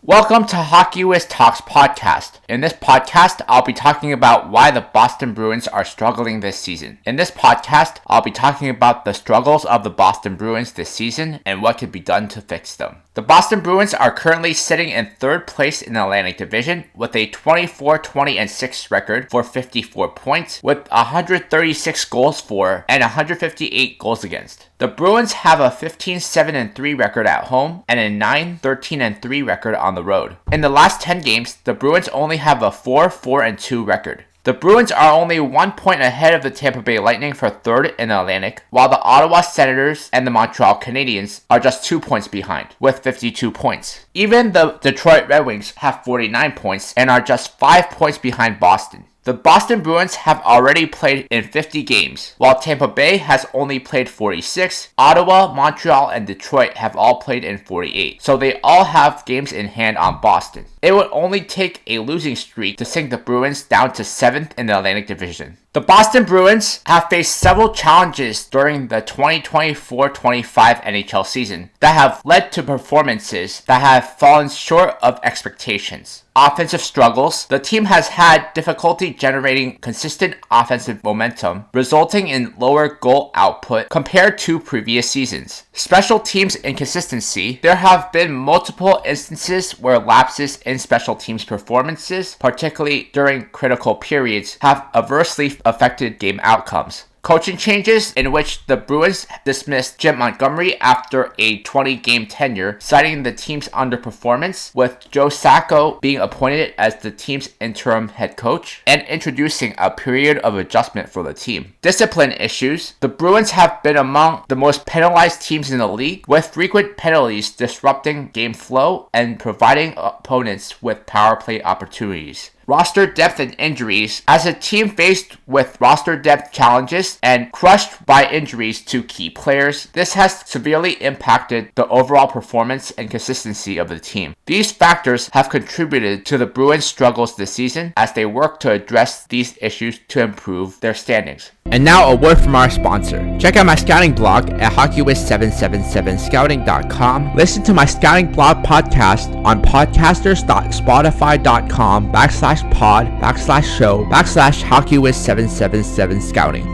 Welcome to Hockey Whiz Talks podcast. In this podcast, I'll be talking about why the Boston Bruins are struggling this season. In this podcast, I'll be talking about the struggles of the Boston Bruins this season and what could be done to fix them. The Boston Bruins are currently sitting in third place in the Atlantic Division with a 24-20-6 record for 54 points with 136 goals for and 158 goals against. The Bruins have a 15-7-3 record at home and a 9-13-3 record on the road. In the last 10 games, the Bruins only have a 4-4-2 record. The Bruins are only 1 point ahead of the Tampa Bay Lightning for third in the Atlantic, while the Ottawa Senators and the Montreal Canadiens are just 2 points behind, with 52 points. Even the Detroit Red Wings have 49 points and are just 5 points behind Boston. The Boston Bruins have already played in 50 games, while Tampa Bay has only played 46. Ottawa, Montreal, and Detroit have all played in 48, so they all have games in hand on Boston. It would only take a losing streak to sink the Bruins down to 7th in the Atlantic Division. The Boston Bruins have faced several challenges during the 2024-25 NHL season that have led to performances that have fallen short of expectations. Offensive struggles. The team has had difficulty generating consistent offensive momentum, resulting in lower goal output compared to previous seasons. Special teams inconsistency. There have been multiple instances where lapses in special teams performances, particularly during critical periods, have adversely affected game outcomes. Coaching changes in which the Bruins dismissed Jim Montgomery after a 20-game tenure, citing the team's underperformance, with Joe Sacco being appointed as the team's interim head coach, and introducing a period of adjustment for the team. Discipline issues. The Bruins have been among the most penalized teams in the league, with frequent penalties disrupting game flow and providing opponents with power play opportunities. Roster depth and injuries. As a team faced with roster depth challenges and crushed by injuries to key players, this has severely impacted the overall performance and consistency of the team. These factors have contributed to the Bruins' struggles this season as they work to address these issues to improve their standings. And now a word from our sponsor. Check out my scouting blog at hockeywiz777scouting.com. Listen to my scouting blog podcast on podcasters.spotify.com/pod/show/hockeywiz777scouting.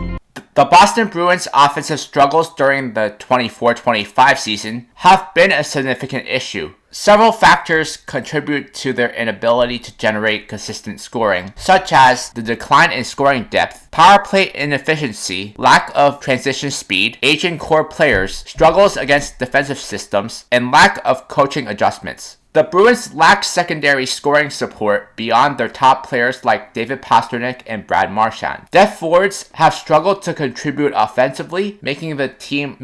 The Boston Bruins' offensive struggles during the 24-25 season have been a significant issue. Several factors contribute to their inability to generate consistent scoring, such as the decline in scoring depth, power play inefficiency, lack of transition speed, aging core players, struggles against defensive systems, and lack of coaching adjustments. The Bruins lack secondary scoring support beyond their top players like David Pastrnak and Brad Marchand. Depth forwards have struggled to contribute offensively, making the team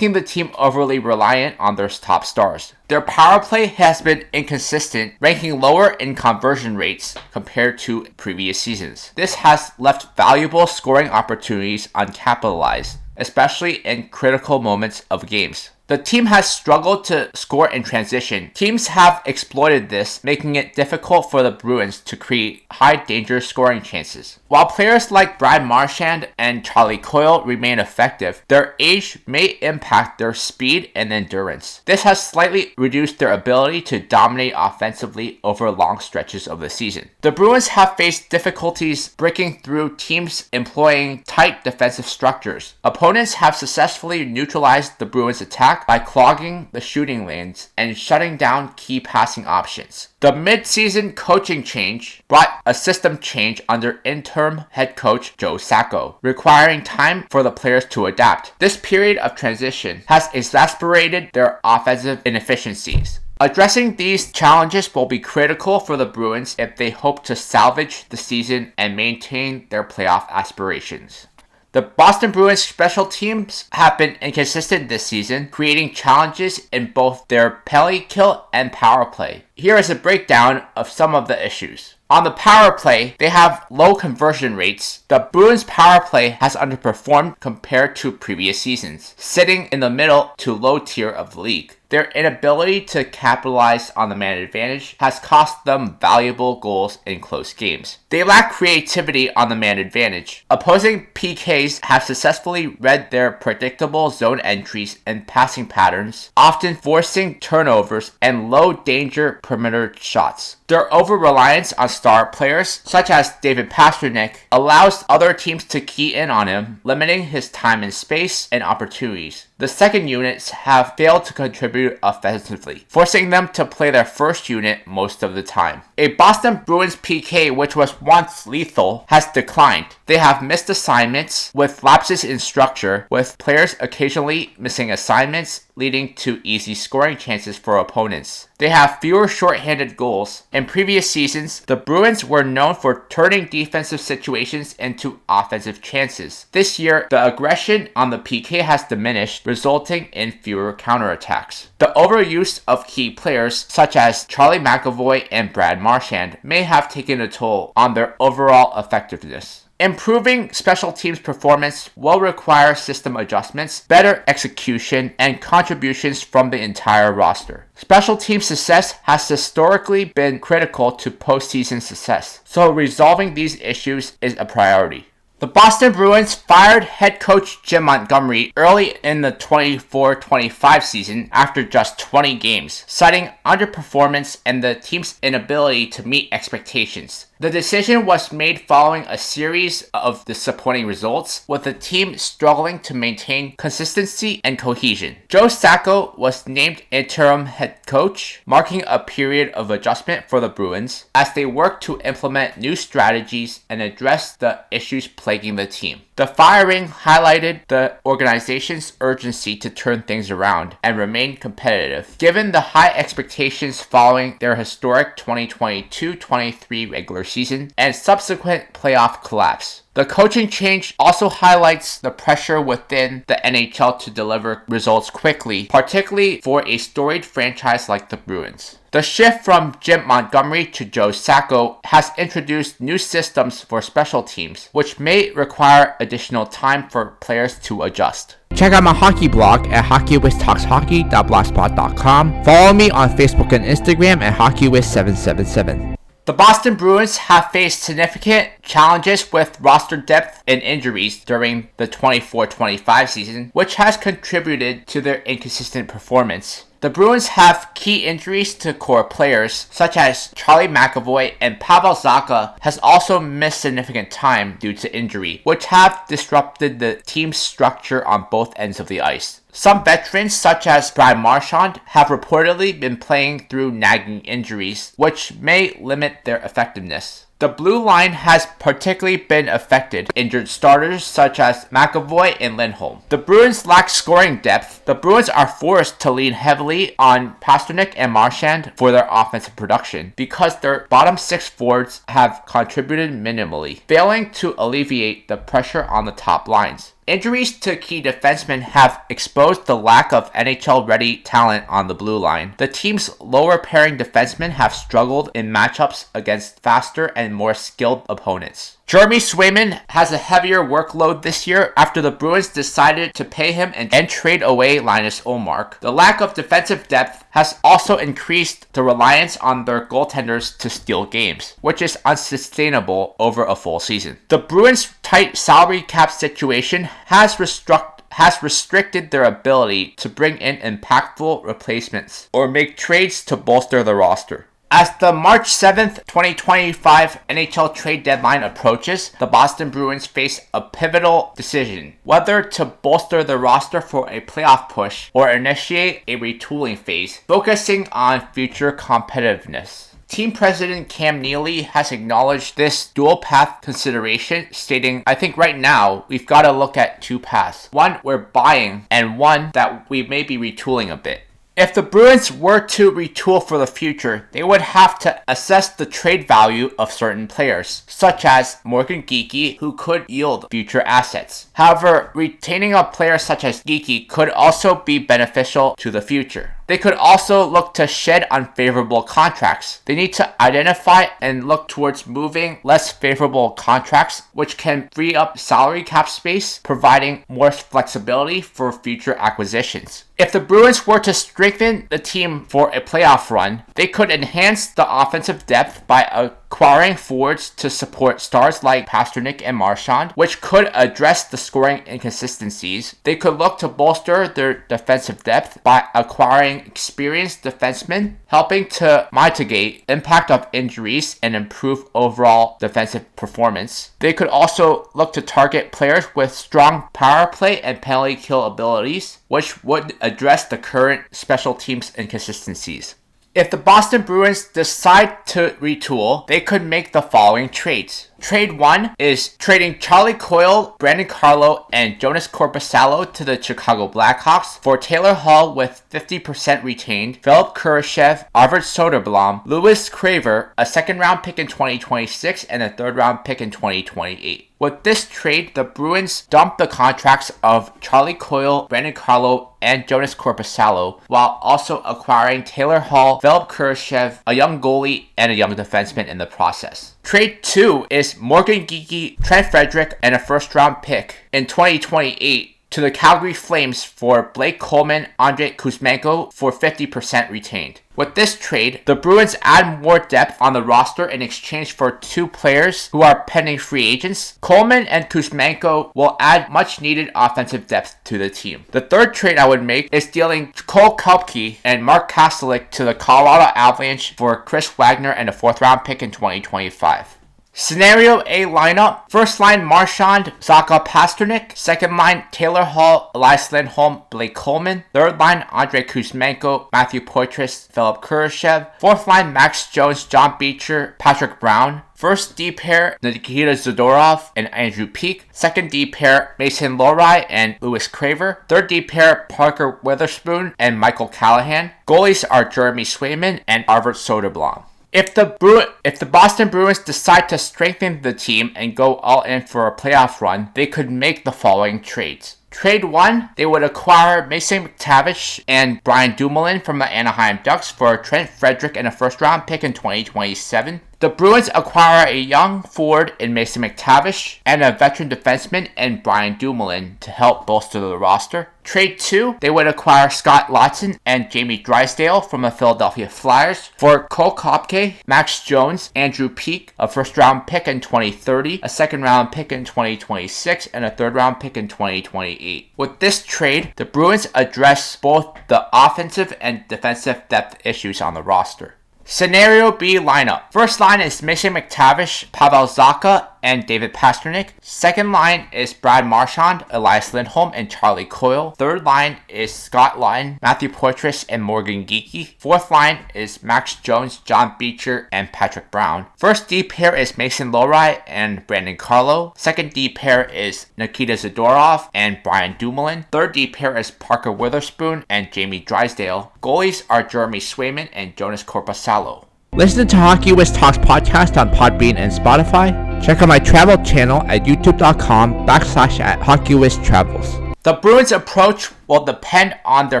overly reliant on their top stars. Their power play has been inconsistent, ranking lower in conversion rates compared to previous seasons. This has left valuable scoring opportunities uncapitalized, especially in critical moments of games. The team has struggled to score in transition. Teams have exploited this, making it difficult for the Bruins to create high-danger scoring chances. While players like Brad Marchand and Charlie Coyle remain effective, their age may impact their speed and endurance. This has slightly reduced their ability to dominate offensively over long stretches of the season. The Bruins have faced difficulties breaking through teams employing tight defensive structures. Opponents have successfully neutralized the Bruins' attack by clogging the shooting lanes and shutting down key passing options. The mid-season coaching change brought a system change under interim head coach Joe Sacco, requiring time for the players to adapt. This period of transition has exacerbated their offensive inefficiencies. Addressing these challenges will be critical for the Bruins if they hope to salvage the season and maintain their playoff aspirations. The Boston Bruins special teams have been inconsistent this season, creating challenges in both their penalty kill and power play. Here is a breakdown of some of the issues. On the power play, they have low conversion rates. The Bruins power play has underperformed compared to previous seasons, sitting in the middle to low tier of the league. Their inability to capitalize on the man advantage has cost them valuable goals in close games. They lack creativity on the man advantage. Opposing PKs have successfully read their predictable zone entries and passing patterns, often forcing turnovers and low danger perimeter shots. Their over-reliance on star players, such as David Pastrnak, allows other teams to key in on him, limiting his time and space and opportunities. The second units have failed to contribute offensively, forcing them to play their first unit most of the time. A Boston Bruins PK, which was once lethal, has declined. They have missed assignments with lapses in structure, with players occasionally missing assignments, leading to easy scoring chances for opponents. They have fewer shorthanded goals. In previous seasons, the Bruins were known for turning defensive situations into offensive chances. This year, the aggression on the PK has diminished, resulting in fewer counterattacks. The overuse of key players, such as Charlie McAvoy and Brad Marchand, may have taken a toll on their overall effectiveness. Improving special teams performance will require system adjustments, better execution, and contributions from the entire roster. Special team success has historically been critical to postseason success, so resolving these issues is a priority. The Boston Bruins fired head coach Jim Montgomery early in the 24-25 season after just 20 games, citing underperformance and the team's inability to meet expectations. The decision was made following a series of disappointing results, with the team struggling to maintain consistency and cohesion. Joe Sacco was named interim head coach, marking a period of adjustment for the Bruins as they work to implement new strategies and address the issues plaguing the team. The firing highlighted the organization's urgency to turn things around and remain competitive, given the high expectations following their historic 2022-23 regular season and subsequent playoff collapse. The coaching change also highlights the pressure within the NHL to deliver results quickly, particularly for a storied franchise like the Bruins. The shift from Jim Montgomery to Joe Sacco has introduced new systems for special teams, which may require additional time for players to adjust. Check out my hockey blog at hockeywiztalkshockey.blogspot.com. Follow me on Facebook and Instagram at hockeywiz777. The Boston Bruins have faced significant challenges with roster depth and injuries during the 24-25 season, which has contributed to their inconsistent performance. The Bruins have key injuries to core players, such as Charlie McAvoy, and Pavel Zacha has also missed significant time due to injury, which have disrupted the team's structure on both ends of the ice. Some veterans, such as Brad Marchand, have reportedly been playing through nagging injuries, which may limit their effectiveness. The blue line has particularly been affected, injured starters such as McAvoy and Lindholm. The Bruins lack scoring depth. The Bruins are forced to lean heavily on Pastrnak and Marchand for their offensive production because their bottom six forwards have contributed minimally, failing to alleviate the pressure on the top lines. Injuries to key defensemen have exposed the lack of NHL-ready talent on the blue line. The team's lower pairing defensemen have struggled in matchups against faster and more skilled opponents. Jeremy Swayman has a heavier workload this year after the Bruins decided to pay him and trade away Linus Ullmark. The lack of defensive depth has also increased the reliance on their goaltenders to steal games, which is unsustainable over a full season. The Bruins' tight salary cap situation has restricted their ability to bring in impactful replacements or make trades to bolster the roster. As the March 7th, 2025 NHL trade deadline approaches, the Boston Bruins face a pivotal decision: whether to bolster the roster for a playoff push or initiate a retooling phase, focusing on future competitiveness. Team President Cam Neely has acknowledged this dual path consideration, stating, "I think right now we've got to look at two paths. One we're buying and one that we may be retooling a bit." If the Bruins were to retool for the future, they would have to assess the trade value of certain players, such as Morgan Geekie, who could yield future assets. However, retaining a player such as Geekie could also be beneficial to the future. They could also look to shed unfavorable contracts. They need to identify and look towards moving less favorable contracts, which can free up salary cap space, providing more flexibility for future acquisitions. If the Bruins were to strengthen the team for a playoff run, they could enhance the offensive depth by acquiring forwards to support stars like Pasternak and Marchand, which could address the scoring inconsistencies. They could look to bolster their defensive depth by acquiring experienced defensemen, helping to mitigate impact of injuries and improve overall defensive performance. They could also look to target players with strong power play and penalty kill abilities, which would address the current special teams inconsistencies. If the Boston Bruins decide to retool, they could make the following trades. Trade 1 is trading Charlie Coyle, Brandon Carlo, and Jonas Korpisalo to the Chicago Blackhawks for Taylor Hall with 50% retained, Philip Kurashev, Arvid Soderblom, Louis Craver, a second-round pick in 2026, and a third-round pick in 2028. With this trade, the Bruins dumped the contracts of Charlie Coyle, Brandon Carlo, and Jonas Korpisalo, while also acquiring Taylor Hall, Philip Kurashev, a young goalie, and a young defenseman in the process. Trade 2 is Morgan Geekie, Trent Frederick, and a first-round pick in 2028 to the Calgary Flames for Blake Coleman, Andrei Kuzmenko for 50% retained. With this trade, the Bruins add more depth on the roster in exchange for 2 players who are pending free agents. Coleman and Kuzmenko will add much needed offensive depth to the team. The third trade I would make is dealing Cole Kopke and Mark Kastelik to the Colorado Avalanche for Chris Wagner and a 4th-round pick in 2025. Scenario A lineup: first line Marchand, Zacha Pasternak; second line Taylor Hall, Elias Lindholm, Blake Coleman; third line Andrei Kuzmenko, Matthew Poitras, Philip Kurashev; fourth line Max Jones, John Beecher, Patrick Brown; first D pair Nikita Zadorov and Andrew Peeke; second D pair Mason Lohrei and Louis Craver; third D pair Parker Witherspoon and Michael Callahan. Goalies are Jeremy Swayman and Arvid Soderblom. If the Boston Bruins decide to strengthen the team and go all in for a playoff run, they could make the following trades. Trade 1, they would acquire Mason McTavish and Brian Dumoulin from the Anaheim Ducks for Trent Frederick and a first-round pick in 2027. The Bruins acquire a young forward in Mason McTavish and a veteran defenseman in Brian Dumoulin to help bolster the roster. Trade 2, they would acquire Scott Laughton and Jamie Drysdale from the Philadelphia Flyers for Cole Kopke, Max Jones, Andrew Peeke, a first-round pick in 2030, a second-round pick in 2026, and a third-round pick in 2028. With this trade, the Bruins address both the offensive and defensive depth issues on the roster. Scenario B lineup. First line is Mason McTavish, Pavel Zacha, and David Pasternak. Second line is Brad Marchand, Elias Lindholm, and Charlie Coyle. Third line is Scott Laughton, Matthew Poitras, and Morgan Geekie. Fourth line is Max Jones, John Beecher, and Patrick Brown. First D pair is Mason Lohrei and Brandon Carlo. Second D pair is Nikita Zadorov and Brian Dumoulin. Third D pair is Parker Witherspoon and Jamie Drysdale. Goalies are Jeremy Swayman and Jonas Korpisalo. Listen to Hockey West Talks podcast on Podbean and Spotify. Check out my travel channel at youtube.com/HockeyWestTravels. The Bruins' approach will depend on their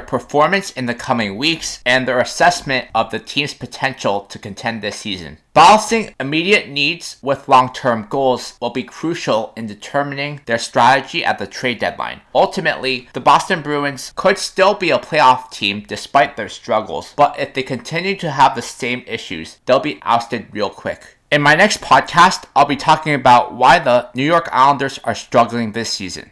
performance in the coming weeks and their assessment of the team's potential to contend this season. Balancing immediate needs with long-term goals will be crucial in determining their strategy at the trade deadline. Ultimately, the Boston Bruins could still be a playoff team despite their struggles, but if they continue to have the same issues, they'll be ousted real quick. In my next podcast, I'll be talking about why the New York Islanders are struggling this season.